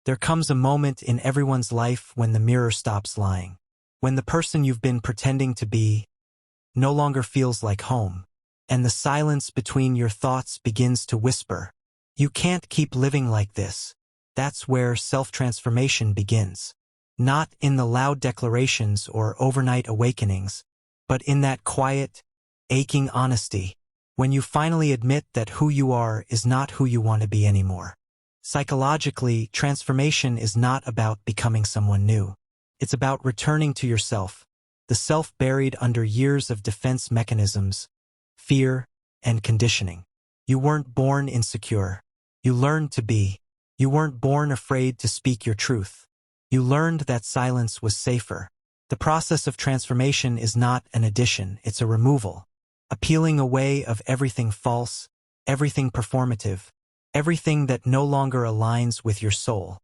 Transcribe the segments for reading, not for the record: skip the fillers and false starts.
There comes a moment in everyone's life when the mirror stops lying. When the person you've been pretending to be no longer feels like home, and the silence between your thoughts begins to whisper, "You can't keep living like this." That's where self-transformation begins. Not in the loud declarations or overnight awakenings, but in that quiet, aching honesty, when you finally admit that who you are is not who you want to be anymore. Psychologically, transformation is not about becoming someone new. It's about returning to yourself, the self buried under years of defense mechanisms, fear, and conditioning. You weren't born insecure. You learned to be. You weren't born afraid to speak your truth. You learned that silence was safer. The process of transformation is not an addition, it's a removal. A peeling away of everything false, everything performative, everything that no longer aligns with your soul.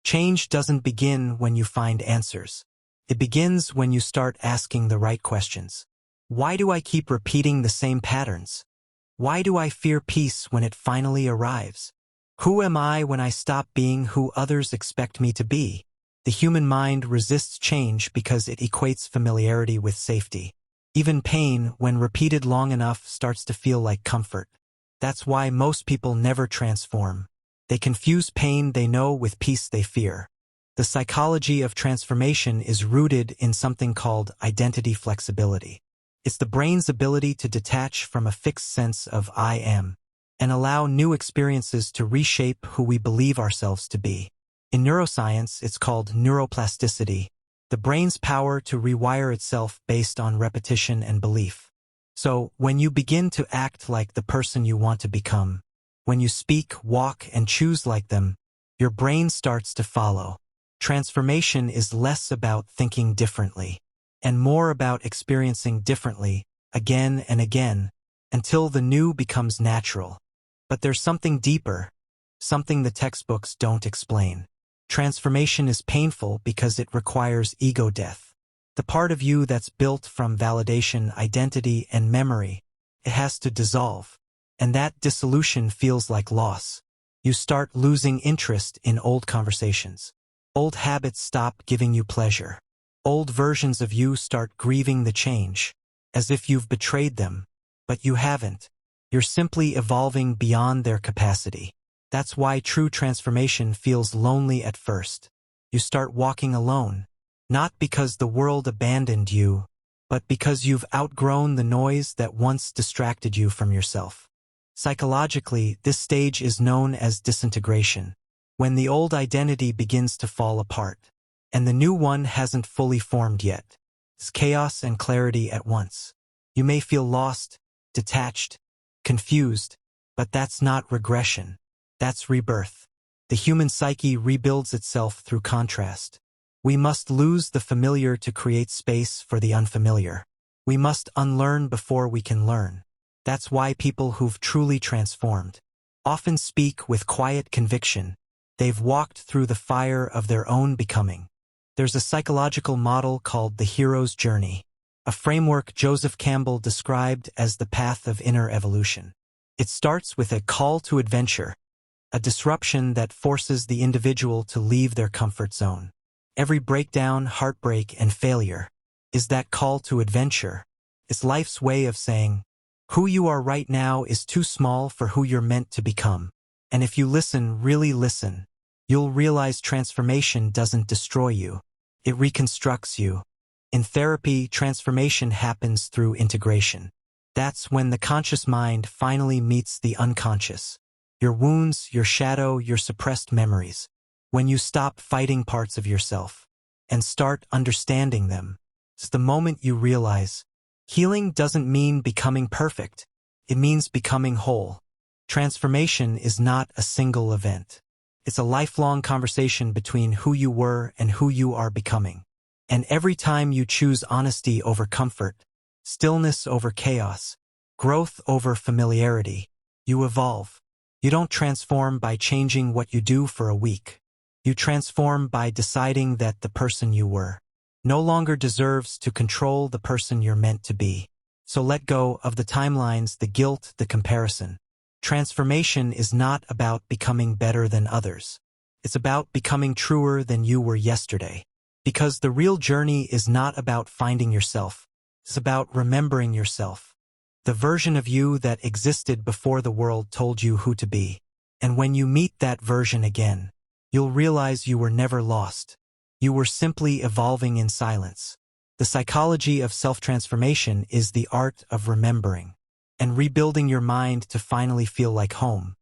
Change doesn't begin when you find answers. It begins when you start asking the right questions. Why do I keep repeating the same patterns? Why do I fear peace when it finally arrives? Who am I when I stop being who others expect me to be? The human mind resists change because it equates familiarity with safety. Even pain, when repeated long enough, starts to feel like comfort. That's why most people never transform. They confuse pain they know with peace they fear. The psychology of transformation is rooted in something called identity flexibility. It's the brain's ability to detach from a fixed sense of I am and allow new experiences to reshape who we believe ourselves to be. In neuroscience, it's called neuroplasticity, the brain's power to rewire itself based on repetition and belief. So, when you begin to act like the person you want to become, when you speak, walk, and choose like them, your brain starts to follow. Transformation is less about thinking differently, and more about experiencing differently, again and again, until the new becomes natural. But there's something deeper, something the textbooks don't explain. Transformation is painful because it requires ego death. The part of you that's built from validation, identity, and memory, it has to dissolve. And that dissolution feels like loss. You start losing interest in old conversations. Old habits stop giving you pleasure. Old versions of you start grieving the change, as if you've betrayed them. But you haven't. You're simply evolving beyond their capacity. That's why true transformation feels lonely at first. You start walking alone. Not because the world abandoned you, but because you've outgrown the noise that once distracted you from yourself. Psychologically, this stage is known as disintegration, when the old identity begins to fall apart, and the new one hasn't fully formed yet. It's chaos and clarity at once. You may feel lost, detached, confused, but that's not regression. That's rebirth. The human psyche rebuilds itself through contrast. We must lose the familiar to create space for the unfamiliar. We must unlearn before we can learn. That's why people who've truly transformed often speak with quiet conviction. They've walked through the fire of their own becoming. There's a psychological model called the hero's journey, a framework Joseph Campbell described as the path of inner evolution. It starts with a call to adventure, a disruption that forces the individual to leave their comfort zone. Every breakdown, heartbreak, and failure is that call to adventure. It's life's way of saying, who you are right now is too small for who you're meant to become. And if you listen, really listen, you'll realize transformation doesn't destroy you. It reconstructs you. In therapy, transformation happens through integration. That's when the conscious mind finally meets the unconscious. Your wounds, your shadow, your suppressed memories. When you stop fighting parts of yourself and start understanding them, it's the moment you realize healing doesn't mean becoming perfect. It means becoming whole. Transformation is not a single event. It's a lifelong conversation between who you were and who you are becoming. And every time you choose honesty over comfort, stillness over chaos, growth over familiarity, you evolve. You don't transform by changing what you do for a week. You transform by deciding that the person you were no longer deserves to control the person you're meant to be. So let go of the timelines, the guilt, the comparison. Transformation is not about becoming better than others. It's about becoming truer than you were yesterday. Because the real journey is not about finding yourself. It's about remembering yourself. The version of you that existed before the world told you who to be. And when you meet that version again, you'll realize you were never lost. You were simply evolving in silence. The psychology of self-transformation is the art of remembering and rebuilding your mind to finally feel like home.